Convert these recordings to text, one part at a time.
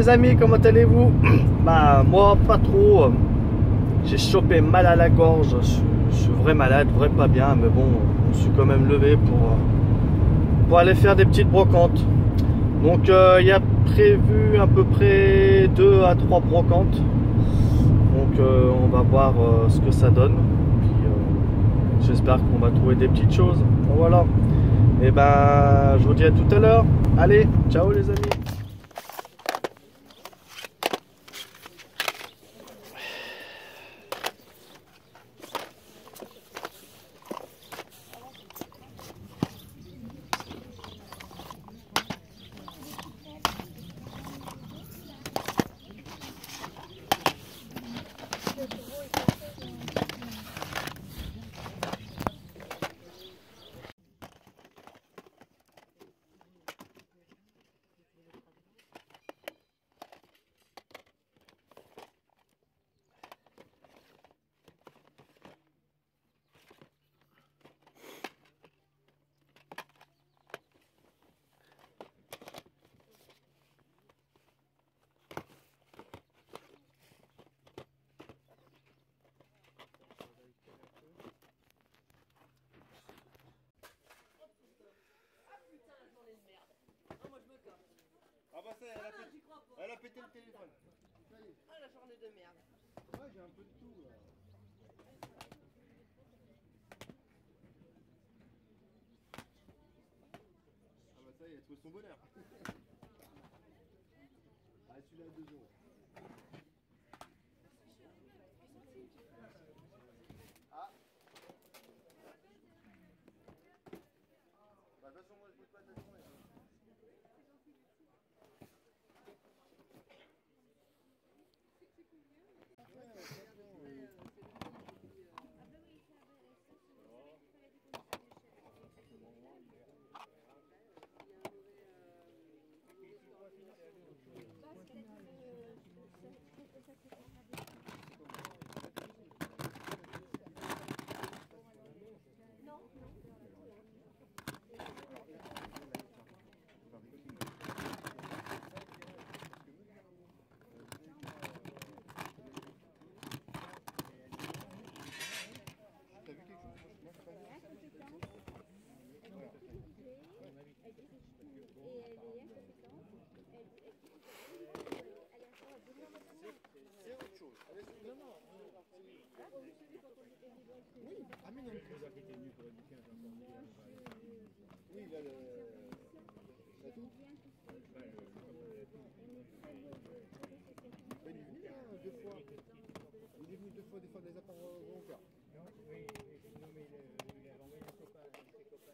les amis, comment allez-vous? Bah moi pas trop, j'ai chopé mal à la gorge, je suis vrai malade, vrai pas bien, mais bon, je me suis quand même levé pour aller faire des petites brocantes. Donc il y a prévu à peu près 2 à 3 brocantes, donc on va voir ce que ça donne, puis j'espère qu'on va trouver des petites choses. Bon, voilà, et ben je vous dis à tout à l'heure, allez, ciao les amis. Ah bah ça, elle a pété le téléphone. Ah la journée de merde. Ouais, j'ai un peu de tout là. Ah bah ça, il a trouvé son bonheur. Ah celui-là 2 euros. Ah. Bah de toute façon moi je goûte pas de la journée. Oui, là, la tour. Il est venu hein, 2 fois. Il est venu 2 fois, des fois des apparts volontaires. Oui, non, mais il a envoyé ses copains.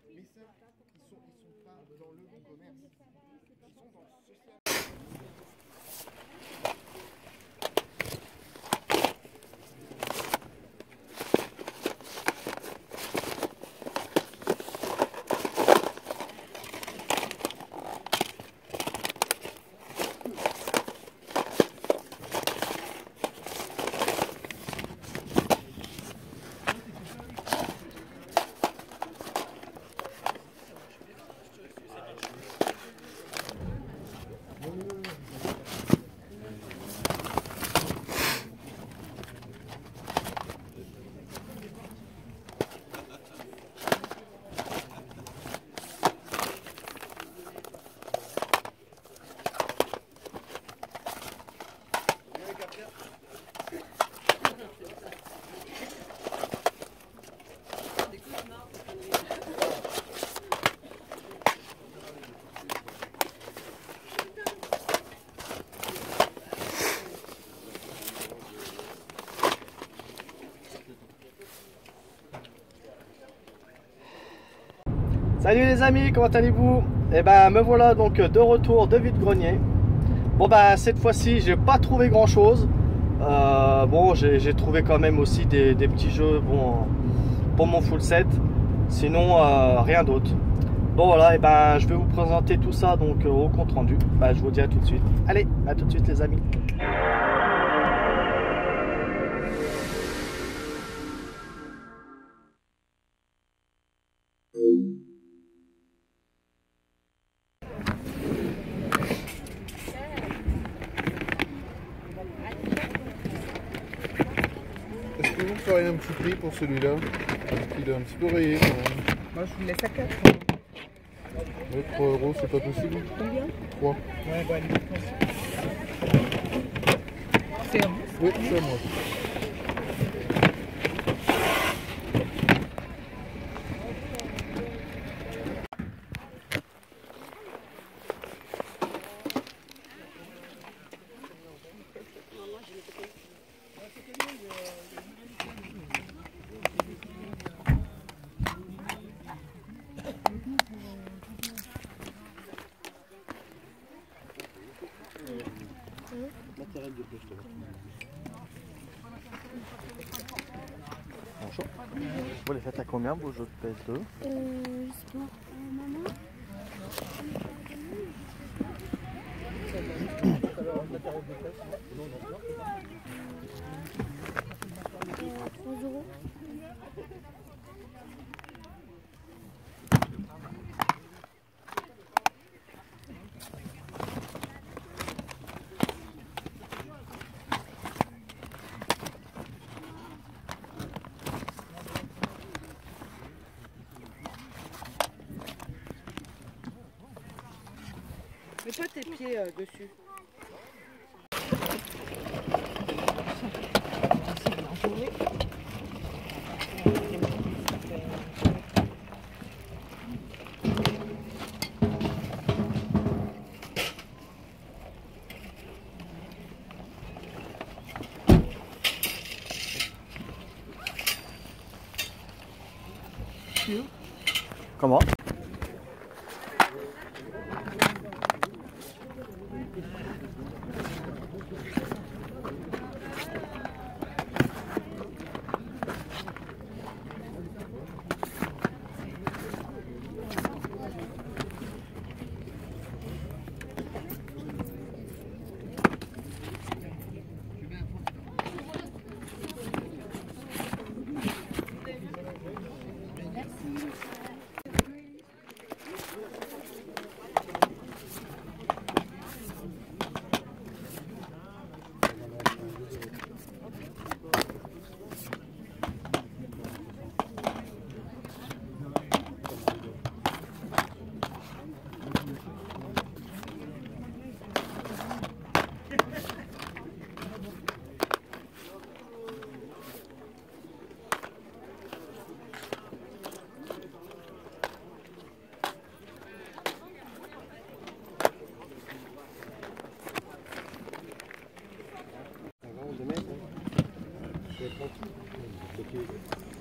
Mais ça, ils sont pas dans le bon commerce. Ils sont dans le social. Salut les amis, comment allez-vous? Et ben me voilà donc de retour de vide-grenier. Bon bah cette fois-ci j'ai pas trouvé grand chose. Bon j'ai trouvé quand même aussi des petits jeux bon, pour mon full set. Sinon rien d'autre. Bon voilà, et ben je vais vous présenter tout ça donc au compte rendu. Bah, je vous dis à tout de suite. Allez, à tout de suite les amis. Est-ce que vous feriez un petit prix pour celui-là? Il est un petit peu rayé quand même. Moi je vous laisse à 4. Ouais, 3 €, c'est pas possible? Combien? 3. Ouais, bah allez. C'est à vous? Oui, c'est à moi. Matériel de pêche, bonjour. Vous les faites à combien vos jeux de PS2? Je sais pas. Maman? €3. Mets pas tes pieds dessus. Comment? Comment?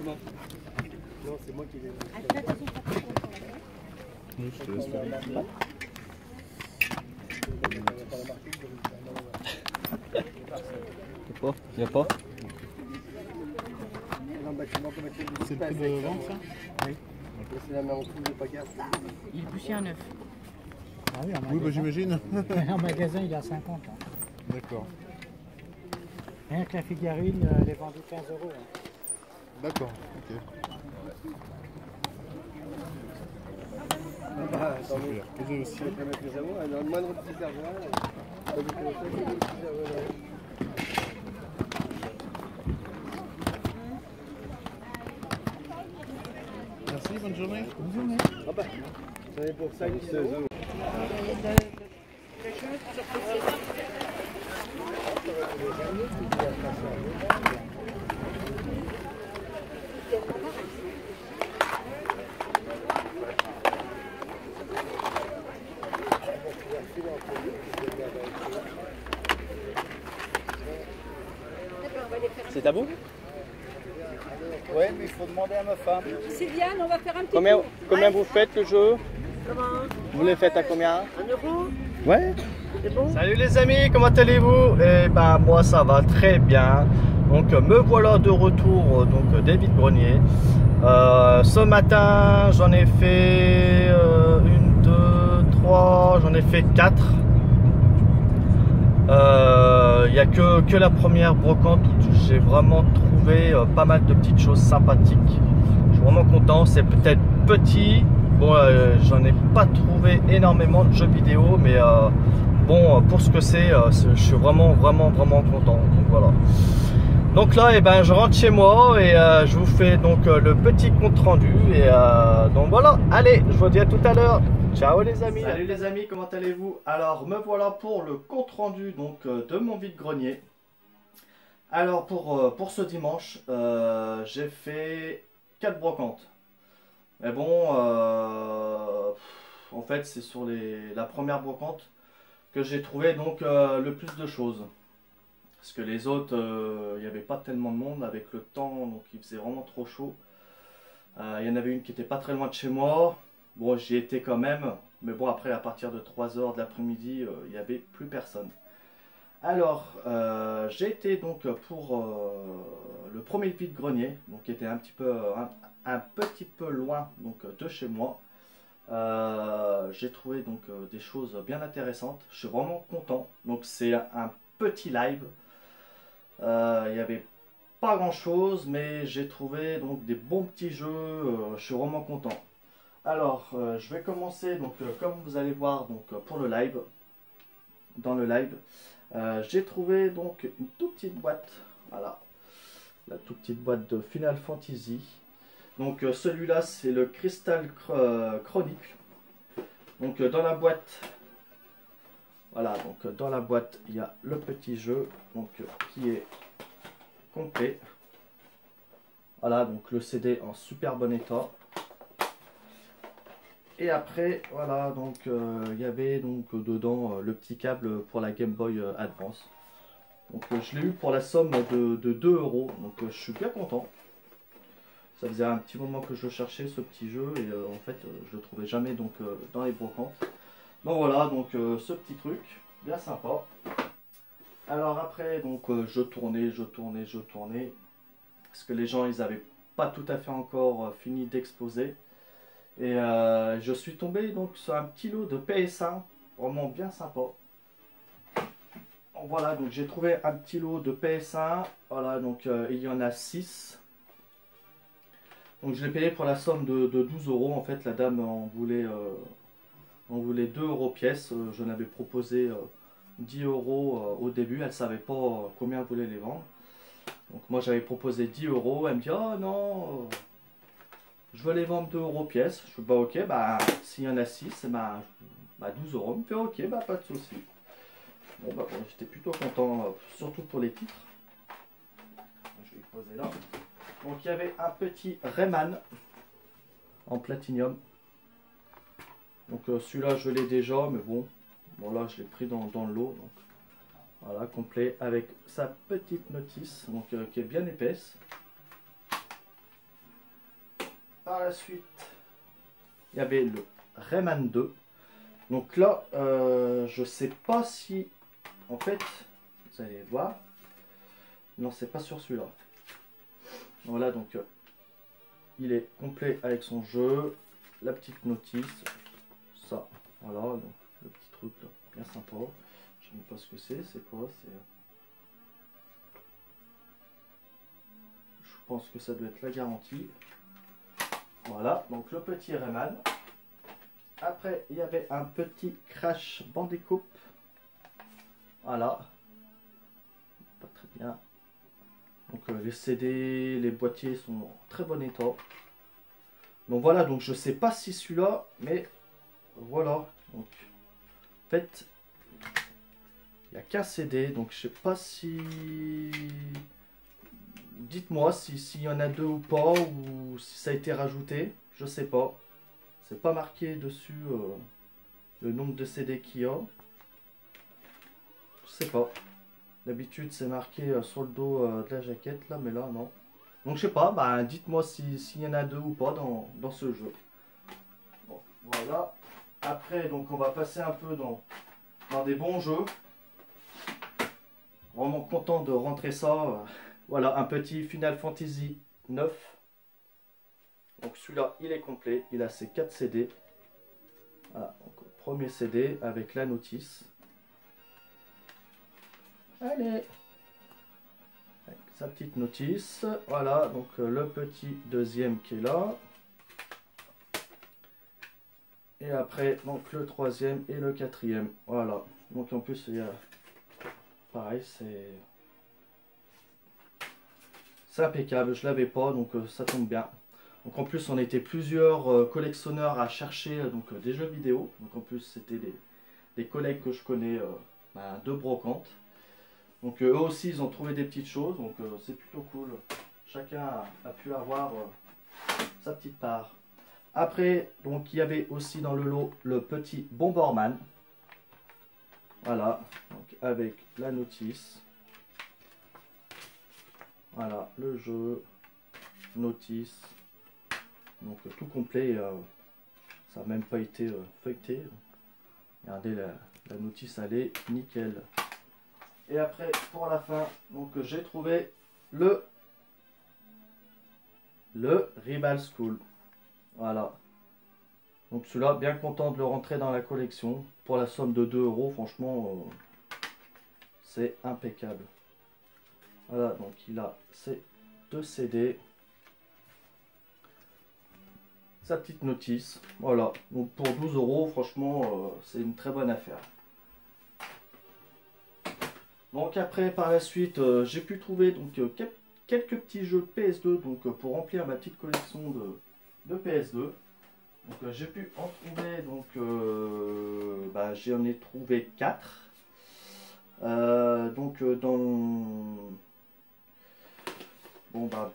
Non, c'est moi qui l'ai. Oui, je te laisse faire. Il n'y a pas? C'est le prix de vente ça? Oui. C'est la main en dessous de paquet. Il est poussé à 9. Ah oui, en Oui, bah j'imagine. en magasin, il est à 50. Hein. D'accord. Rien que la figurine, elle est vendue 15 €. Hein. D'accord, ok. Super. Posez aussi. Dans le moindre petit serveur. Merci, bonne journée. Bonne journée. Ah bah, j'en ai pour 5 €. C'est à vous? Ouais, mais il faut demander à ma femme. Sylviane, on va faire un petit Combien, tour. combien vous faites le jeu? Vous le faites à combien? 1 euro. Ouais. C'est bon? Salut les amis, comment allez-vous? Eh ben moi ça va très bien. Donc me voilà de retour donc des vide-greniers. Ce matin j'en ai fait 1, 2, 3, j'en ai fait 4. Il n'y a que la première brocante où j'ai vraiment trouvé pas mal de petites choses sympathiques. Je suis vraiment content, c'est peut-être petit. Bon, j'en ai pas trouvé énormément de jeux vidéo, mais bon, pour ce que c'est, je suis vraiment content. Donc voilà. Donc là, eh ben, je rentre chez moi et je vous fais donc le petit compte rendu. Et donc voilà, allez, je vous dis à tout à l'heure. Ciao les amis. Salut les amis, comment allez-vous? Alors me voilà pour le compte rendu donc de mon vide-grenier. Alors pour ce dimanche, j'ai fait 4 brocantes. Mais bon, en fait c'est sur la première brocante que j'ai trouvé donc le plus de choses. Parce que les autres, il n'y avait pas tellement de monde avec le temps, donc il faisait vraiment trop chaud. Il y en avait une qui était pas très loin de chez moi. Bon, j'y étais quand même, mais bon, après, à partir de 3 h de l'après-midi, il n'y avait plus personne. Alors, j'ai été donc pour le premier vide-grenier, donc qui était un petit peu loin donc, de chez moi. J'ai trouvé donc des choses bien intéressantes. Je suis vraiment content. Donc, c'est un petit live. Il n'y avait pas grand chose, mais j'ai trouvé donc des bons petits jeux. Je suis vraiment content. Alors, je vais commencer, donc comme vous allez voir donc pour le live, dans le live, j'ai trouvé donc une toute petite boîte, voilà, la toute petite boîte de Final Fantasy. Donc celui-là c'est le Crystal Chronicle. Donc dans la boîte, voilà, donc dans la boîte il y a le petit jeu donc qui est complet. Voilà, donc le CD en super bon état. Et après, voilà, donc il y avait donc dedans le petit câble pour la Game Boy Advance. Donc je l'ai eu pour la somme de 2 €, donc je suis bien content. Ça faisait un petit moment que je cherchais ce petit jeu et en fait je le trouvais jamais donc dans les brocantes. Donc voilà, donc ce petit truc, bien sympa. Alors après, donc je tournais, parce que les gens ils avaient pas tout à fait encore fini d'exposer. Et je suis tombé donc sur un petit lot de PS1, vraiment bien sympa. Voilà, donc j'ai trouvé un petit lot de PS1, voilà, donc il y en a 6. Donc je l'ai payé pour la somme de 12 €, en fait la dame en voulait 2 € pièce, je n'avais proposé 10 € au début, elle ne savait pas combien elle voulait les vendre. Donc moi j'avais proposé 10 €, elle me dit oh non, je veux les vendre 2 € pièce. Je fais bah ok, bah s'il y en a 6, bah 12 €. Elle me fait ok, bah pas de souci. Bon bah bon, j'étais plutôt content, surtout pour les titres. Je vais les poser là. Donc il y avait un petit Rayman en platinium. Donc celui-là je l'ai déjà, mais bon, là je l'ai pris dans le lot. Donc voilà, complet avec sa petite notice, donc qui est bien épaisse. Par la suite, il y avait le Rayman 2. Donc là, je sais pas si, en fait, vous allez voir. Non, c'est pas sur celui-là. Voilà, donc il est complet avec son jeu, la petite notice, ça, voilà, donc le petit truc là, bien sympa. Je ne sais pas ce que c'est quoi, c'est. Je pense que ça doit être la garantie. Voilà, donc le petit Rayman. Après, il y avait un petit Crash Bandicoot. Voilà. Pas très bien. Donc les CD, les boîtiers sont en très bon état. Donc voilà, donc je sais pas si celui-là, mais voilà. Donc, en fait, il n'y a qu'un CD, donc je sais pas si... Dites-moi s'il y en a 2 ou pas, ou si ça a été rajouté, je sais pas. C'est pas marqué dessus le nombre de CD qu'il y a. Je sais pas. D'habitude c'est marqué sur le dos de la jaquette là, mais là non. Donc je sais pas, bah, dites-moi s'il y en a deux ou pas dans ce jeu. Bon, voilà. Après, donc on va passer un peu dans des bons jeux. Vraiment content de rentrer ça. Voilà, un petit Final Fantasy 9. Donc celui-là, il est complet. Il a ses 4 CD. Voilà, donc premier CD avec la notice. Allez, avec sa petite notice. Voilà, donc le petit deuxième qui est là. Et après, donc le troisième et le quatrième. Voilà, donc en plus, il y a pareil, c'est impeccable. Je l'avais pas, donc ça tombe bien. Donc en plus, on était plusieurs collectionneurs à chercher des jeux vidéo. Donc en plus, c'était des collègues que je connais de brocante. Donc eux aussi, ils ont trouvé des petites choses. Donc c'est plutôt cool. Chacun a pu avoir sa petite part. Après, donc il y avait aussi dans le lot le petit Bomberman. Voilà, donc avec la notice. Voilà, le jeu, notice. Donc tout complet, ça n'a même pas été feuilleté. Regardez, la notice, elle est nickel. Et après, pour la fin, donc j'ai trouvé le Rival School. Voilà. Donc celui-là, bien content de le rentrer dans la collection. Pour la somme de 2 €, franchement, c'est impeccable. Voilà, donc il a ses 2 CD. Sa petite notice. Voilà, donc pour 12 €, franchement, c'est une très bonne affaire. Donc après, par la suite, j'ai pu trouver quelques petits jeux PS2 pour remplir ma petite collection de PS2. Donc j'ai pu en trouver, j'en ai trouvé 4.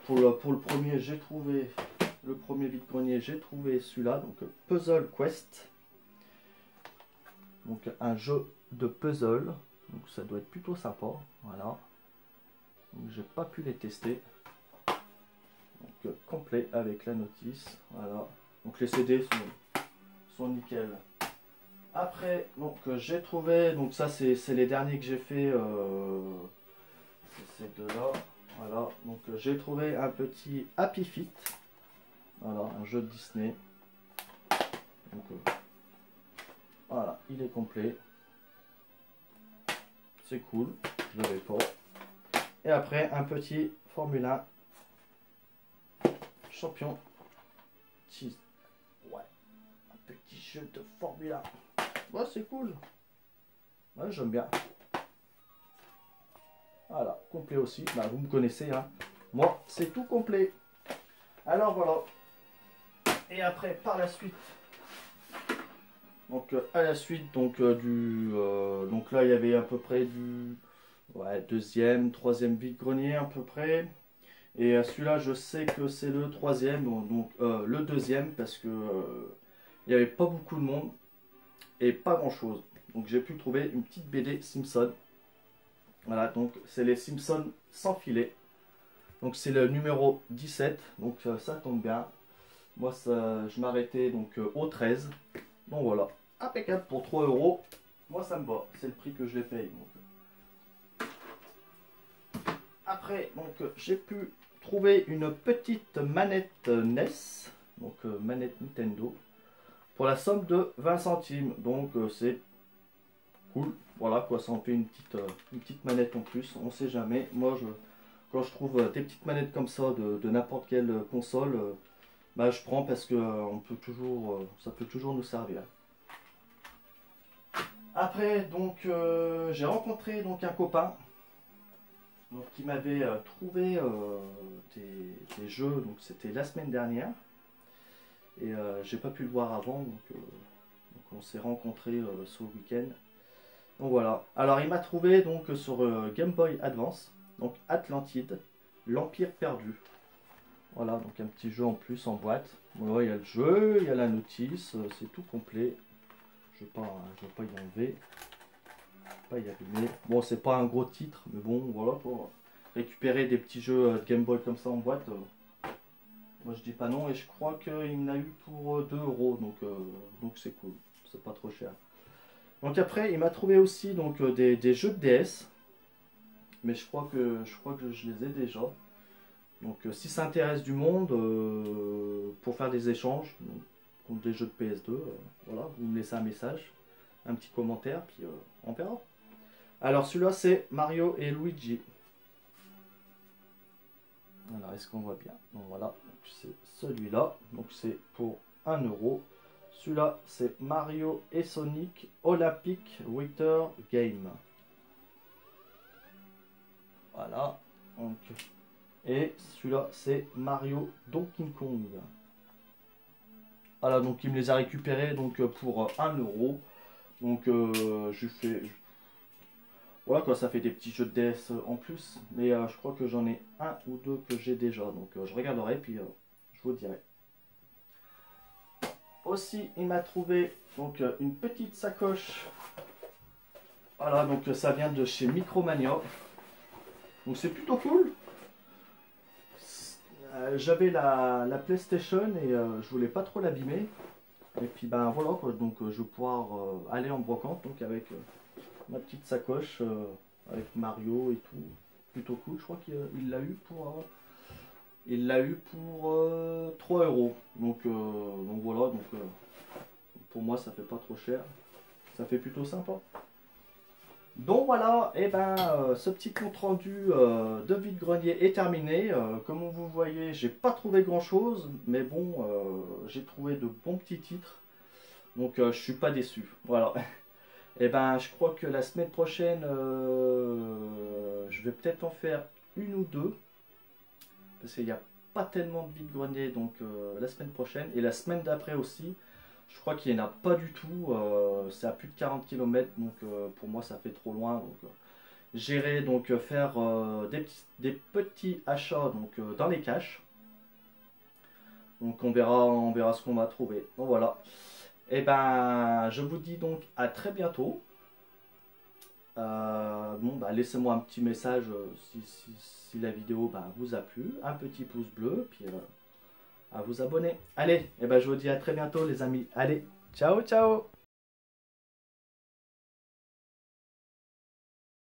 Pour le premier, j'ai trouvé le premier vide-grenier, j'ai trouvé celui-là, donc Puzzle Quest. Donc un jeu de puzzle, donc ça doit être plutôt sympa, voilà. Donc j'ai pas pu les tester. Donc complet avec la notice, voilà. Donc les CD sont nickel. Après, donc j'ai trouvé, donc ça c'est les derniers que j'ai fait, c'est ces deux-là. Voilà, donc j'ai trouvé un petit Happy Feet. Voilà, un jeu de Disney. Donc voilà, il est complet. C'est cool, je l'avais pas. Et après, un petit Formule 1 champion. Ouais, un petit jeu de Formule 1. Ouais, c'est cool. Ouais, j'aime bien. Voilà, complet aussi. Bah, vous me connaissez, hein. Moi, c'est tout complet. Alors voilà. Et après, par la suite. Donc à la suite, donc là, il y avait à peu près du deuxième, troisième vide-grenier à peu près. Et celui-là, je sais que c'est le troisième, donc le deuxième, parce que il n'y avait pas beaucoup de monde et pas grand-chose. Donc j'ai pu trouver une petite BD Simpson. Voilà, donc c'est les Simpsons sans filet. Donc c'est le numéro 17, donc ça tombe bien. Moi, je m'arrêtais donc au 13. Donc voilà, impeccable pour 3 €. Moi, ça me va, c'est le prix que je les paye. Donc. Après, donc j'ai pu trouver une petite manette NES, donc manette Nintendo, pour la somme de 20 centimes. Donc c'est cool. Voilà quoi, ça en fait une petite manette en plus, on sait jamais. Moi, quand je trouve des petites manettes comme ça de n'importe quelle console, je prends parce que ça peut toujours nous servir. Après, donc, j'ai rencontré un copain qui m'avait trouvé des jeux, donc c'était la semaine dernière. Et j'ai pas pu le voir avant, donc on s'est rencontrés ce week-end. Donc voilà. Alors il m'a trouvé donc sur Game Boy Advance, donc Atlantide, l'Empire perdu. Voilà, donc un petit jeu en plus en boîte. Voilà, il y a le jeu, il y a la notice, c'est tout complet. Je ne vais pas y enlever, pas y abîmer. Bon, c'est pas un gros titre, mais bon, voilà quoi. récupérer des petits jeux de Game Boy comme ça en boîte, moi je dis pas non. Et je crois qu'il m'en a eu pour 2 euros, donc c'est cool, c'est pas trop cher. Donc après il m'a trouvé aussi donc, des jeux de DS, mais je crois que je les ai déjà. Donc si ça intéresse du monde pour faire des échanges contre des jeux de PS2, voilà, vous me laissez un message, un petit commentaire, puis on verra. Alors celui-là c'est Mario et Luigi. Alors est-ce qu'on voit bien? Donc voilà, c'est celui-là, donc c'est pour 1 euro. Celui-là c'est Mario et Sonic Olympic Winter Game. Voilà, donc, et celui-là c'est Mario Donkey Kong. Voilà, donc il me les a récupérés donc, pour 1 euro. Donc je fais... Voilà quoi, ça fait des petits jeux de DS en plus. Mais je crois que j'en ai un ou deux que j'ai déjà. Donc je regarderai puis je vous dirai. Aussi il m'a trouvé donc une petite sacoche. Voilà, donc ça vient de chez Micromania. Donc c'est plutôt cool. J'avais la PlayStation et je voulais pas trop l'abîmer. Et puis ben voilà quoi, donc je vais pouvoir aller en brocante donc avec ma petite sacoche avec Mario et tout. Plutôt cool, je crois qu'il l'a eu pour 3 euros. Donc voilà, donc pour moi ça fait pas trop cher. Ça fait plutôt sympa. Donc voilà, et ben ce petit compte rendu de vide-grenier est terminé. Comme vous voyez, j'ai pas trouvé grand chose, mais bon, j'ai trouvé de bons petits titres, donc je suis pas déçu. Voilà. Et ben je crois que la semaine prochaine, je vais peut-être en faire une ou deux, parce qu'il n'y a pas tellement de vide-grenier, donc la semaine prochaine et la semaine d'après aussi. Je crois qu'il n'y en a pas du tout, c'est à plus de 40 km, donc pour moi ça fait trop loin. Donc j'irai donc faire des petits achats donc, dans les caches. Donc on verra ce qu'on va trouver. Donc voilà. Et ben je vous dis donc à très bientôt. Bon bah laissez-moi un petit message si la vidéo vous a plu, un petit pouce bleu, puis à vous abonner. Allez, et ben je vous dis à très bientôt les amis. Allez, ciao ciao.